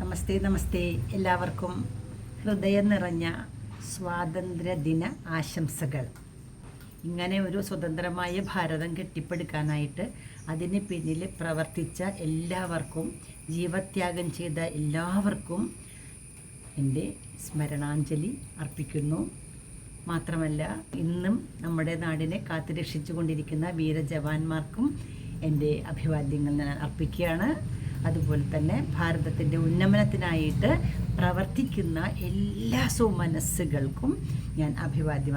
നമസ്തേ നമസ്തേ. എല്ലാവർക്കും ഹൃദയം നിറഞ്ഞ സ്വാതന്ത്ര്യദിന ആശംസകൾ. ഇങ്ങനെ ഒരു സ്വതന്ത്രമായ ഭാരതം കെട്ടിപ്പടുക്കാനായിട്ട് അതിന് പിന്നിൽ പ്രവർത്തിച്ച എല്ലാവർക്കും, ജീവത്യാഗം ചെയ്ത എല്ലാവർക്കും എൻ്റെ സ്മരണാഞ്ജലി അർപ്പിക്കുന്നു. മാത്രമല്ല, ഇന്നും നമ്മുടെ നാടിനെ കാത്തുരക്ഷിച്ചു കൊണ്ടിരിക്കുന്ന വീരജവാന്മാർക്കും എൻ്റെ അഭിവാദ്യങ്ങൾ ഞാൻ അർപ്പിക്കുകയാണ്. അതുപോലെ തന്നെ ഭാരതത്തിൻ്റെ ഉന്നമനത്തിനായിട്ട് പ്രവർത്തിക്കുന്ന എല്ലാ സുമനസ്സുകൾക്കും ഞാൻ അഭിവാദ്യം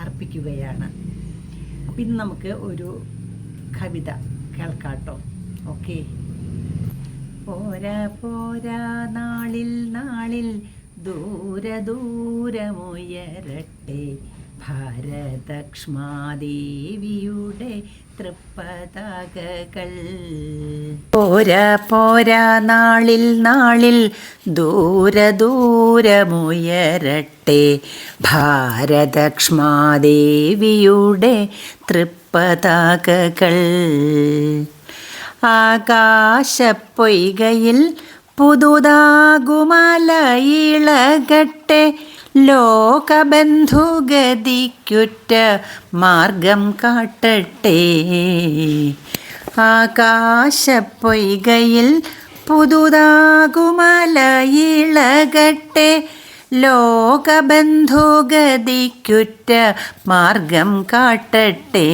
അർപ്പിക്കുകയാണ്. അപ്പം ഇന്ന് നമുക്ക് ഒരു കവിത കേൾക്കാട്ടോ. ഓക്കെ. പോരാ പോരാ നാളിൽ നാളിൽ ദൂരമുയരട്ടെ ഭാരതക്ഷ്മാദേവിയുടെ തൃപ്പതാകകൾ. പോരാ പോരാ നാളിൽ നാളിൽ ദൂരമുയരട്ടെ ഭാരതക്ഷ്മാദേവിയുടെ തൃപ്പതാകകൾ. ആകാശപ്പൊയ്കയിൽ പുതുതാകുമലയിളകട്ടെ ലോകബന്ധുഗതിക്കുറ്റ മാർഗം കാട്ടട്ടെ. ആകാശപ്പൊയ്കയിൽ പുതുതാകുമലയിളകട്ടെ ലോകബന്ധുഗതിക്കുറ്റ മാർഗം കാട്ടട്ടെ.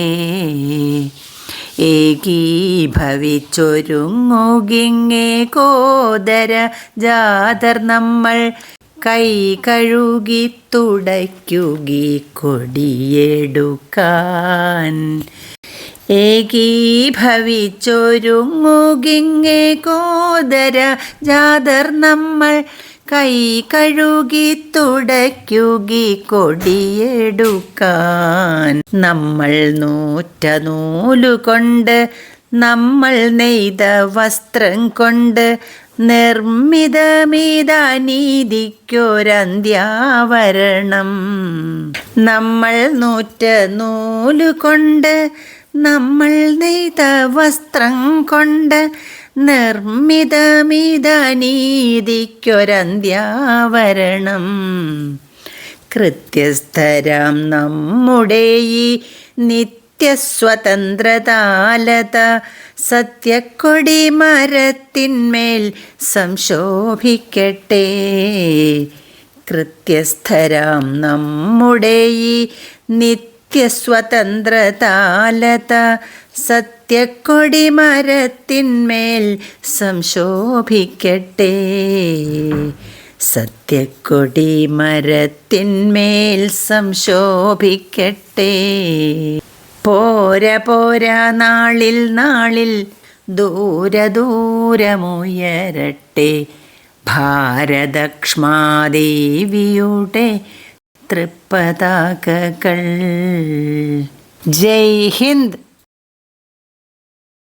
ഏകീഭവിച്ചൊരുങ്ങുകിങ്ങേ കോദര ജാതർ നമ്മൾ കൈ കഴുകി തുടയ്ക്കുകി കൊടിയെടുക്കാൻ. ഏകീഭവിച്ചൊരുങ്ങുകിങ്ങേ കോദര ജാതർ നമ്മൾ കൈ കഴുകി തുടയ്ക്കുകി കൊടിയെടുക്കാൻ. നമ്മൾ നൂറ്റ നൂലുകൊണ്ട് നമ്മൾ നെയ്ത വസ്ത്രം കൊണ്ട് നിർമ്മിതമീതനീതിക്കൊരന്ത്യാവരണം. നമ്മൾ നൂറ്റ നൂലുകൊണ്ട് നമ്മൾ നെയ്ത വസ്ത്രം കൊണ്ട് നിർമ്മിതമീതനീതിക്കൊരന്ത്യാവരണം. കൃത്യസ്ഥരാം നമ്മുടെ ഈ നിത്യസ്വതന്ത്രതാലത സത്യക്കൊടി മരത്തിന്മേൽ സംശോഭിക്കട്ടെ. കൃത്യസ്ഥരാം നമ്മുടെ ഈ നിത്യസ്വതന്ത്രതാലത സത്യക്കൊടി മരത്തിന്മേൽ സംശോഭിക്കട്ടെ. സത്യക്കൊടി മരത്തിന്മേൽ സംശോഭിക്കട്ടെ. പോരാ പോരാ നാളിൽ നാളിൽ ദൂരമുയരട്ടെ ഭാരതക്ഷ്മാദേവിയുടെ തൃപ്പതാകകൾ. ജയ് ഹിന്ദ്.